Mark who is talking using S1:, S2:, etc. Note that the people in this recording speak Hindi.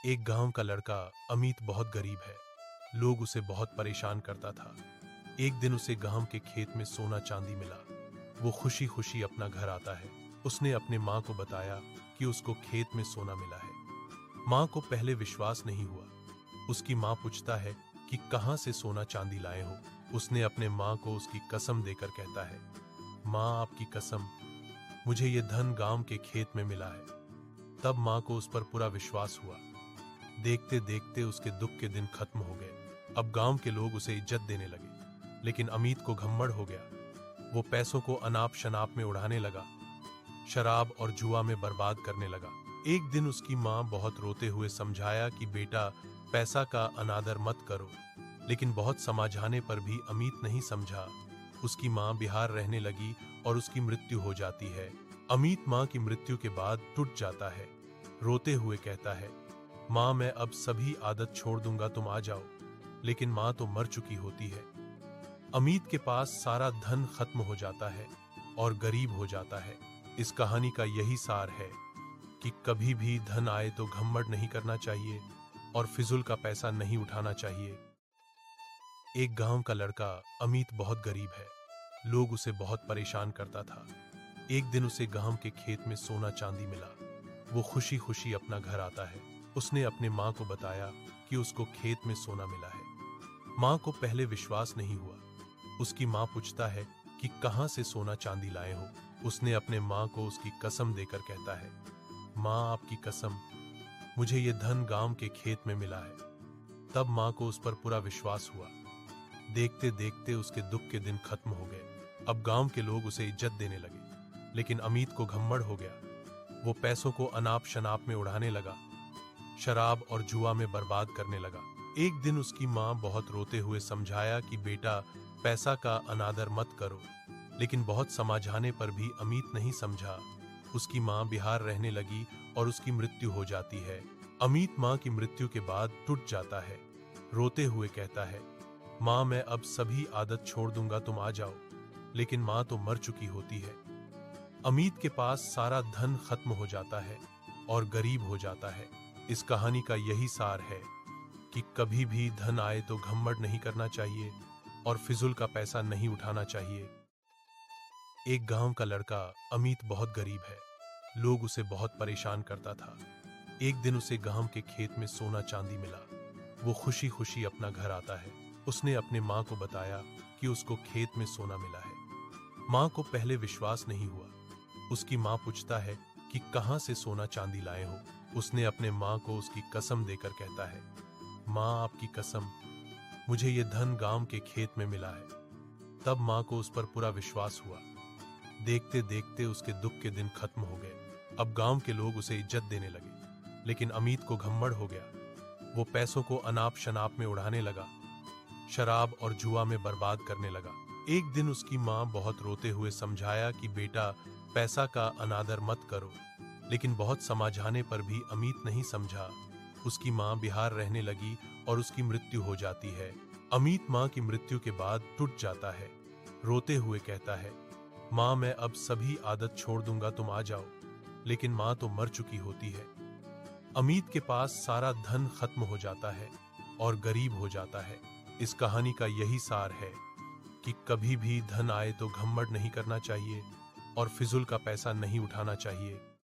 S1: एक गांव का लड़का अमित बहुत गरीब है। लोग उसे बहुत परेशान करता था। एक दिन उसे गांव के खेत में सोना चांदी मिला। वो खुशी खुशी अपना घर आता है। उसने अपने माँ को बताया कि उसको खेत में सोना मिला है। माँ को पहले विश्वास नहीं हुआ। उसकी माँ पूछता है कि कहाँ से सोना चांदी लाए हो। उसने अपने माँ को उसकी कसम देकर कहता है, माँ आपकी कसम, मुझे ये धन गांव के खेत में मिला है। तब माँ को उस पर पूरा विश्वास हुआ। देखते देखते उसके दुख के दिन खत्म हो गए। अब गांव के लोग उसे इज्जत देने लगे। लेकिन अमित को घमंड हो गया। वो पैसों को अनाप शनाप में उड़ाने लगा, शराब और जुआ में बर्बाद करने लगा। एक दिन उसकी माँ बहुत रोते हुए समझाया कि बेटा, पैसा का अनादर मत करो। लेकिन बहुत समझाने पर भी अमित नहीं समझा। उसकी माँ बिहार रहने लगी और उसकी मृत्यु हो जाती है। अमित माँ की मृत्यु के बाद टूट जाता है। रोते हुए कहता है, माँ मैं अब सभी आदत छोड़ दूंगा, तुम आ जाओ। लेकिन माँ तो मर चुकी होती है। अमित के पास सारा धन खत्म हो जाता है और गरीब हो जाता है। इस कहानी का यही सार है कि कभी भी धन आए तो घमंड नहीं करना चाहिए और फिजूल का पैसा नहीं उठाना चाहिए। एक गांव का लड़का अमित बहुत गरीब है। लोग उसे बहुत परेशान करता था। एक दिन उसे गांव के खेत में सोना चांदी मिला। वो खुशी खुशी अपना घर आता है। उसने अपने माँ को बताया कि उसको खेत में सोना मिला है। माँ को पहले विश्वास नहीं हुआ। उसकी माँ पूछता है कि कहाँ से सोना चांदी लाए हो। उसने अपने माँ को उसकी कसम देकर कहता है, माँ आपकी कसम, मुझे ये धन गांव के खेत में मिला है। तब माँ को उस पर पूरा विश्वास हुआ। देखते देखते उसके दुख के दिन खत्म हो गए। अब गांव के लोग उसे इज्जत देने लगे। लेकिन अमित को घमंड हो गया। वो पैसों को अनाप शनाप में उड़ाने लगा, शराब और जुआ में बर्बाद करने लगा। एक दिन उसकी माँ बहुत रोते हुए समझाया कि बेटा, पैसा का अनादर मत करो। लेकिन बहुत समझाने पर भी अमित नहीं समझा। उसकी माँ बिहार रहने लगी और उसकी मृत्यु हो जाती है। अमित माँ की मृत्यु के बाद टूट जाता है। रोते हुए कहता है, माँ मैं अब सभी आदत छोड़ दूंगा, तुम आ जाओ। लेकिन माँ तो मर चुकी होती है। अमित के पास सारा धन खत्म हो जाता है और गरीब हो जाता है। इस कहानी का यही सार है कि कभी भी धन आए तो घमंड नहीं करना चाहिए और फिजूल का पैसा नहीं उठाना चाहिए। एक गांव का लड़का अमित बहुत गरीब है। लोग उसे बहुत परेशान करता था। एक दिन उसे गांव के खेत में सोना चांदी मिला। वो खुशी खुशी अपना घर आता है। उसने अपने माँ को बताया कि उसको खेत में सोना मिला है। माँ को पहले विश्वास नहीं हुआ। उसकी माँ पूछता है कि कहाँ से सोना चांदी लाए हो। उसने अपने माँ को उसकी कसम देकर कहता है, माँ आपकी कसम, मुझे ये धन गांव के खेत में मिला है। तब माँ को उस पर पूरा विश्वास हुआ। देखते देखते उसके दुख के दिन खत्म हो गए। अब गांव के लोग उसे इज्जत देने लगे। लेकिन अमित को घमंड हो गया। वो पैसों को अनाप शनाप में उड़ाने लगा, शराब और जुआ में बर्बाद करने लगा। एक दिन उसकी माँ बहुत रोते हुए समझाया कि बेटा, पैसा का अनादर मत करो। लेकिन बहुत समझाने पर भी अमित नहीं समझा। उसकी माँ बिहार रहने लगी और उसकी मृत्यु हो जाती है। अमित माँ की मृत्यु के बाद टूट जाता है। रोते हुए कहता है, माँ मैं अब सभी आदत छोड़ दूंगा, तुम आ जाओ। लेकिन माँ तो मर चुकी होती है। अमित के पास सारा धन खत्म हो जाता है और गरीब हो जाता है। इस कहानी का यही सार है कि कभी भी धन आए तो घमंड नहीं करना चाहिए और फिजूल का पैसा नहीं उठाना चाहिए।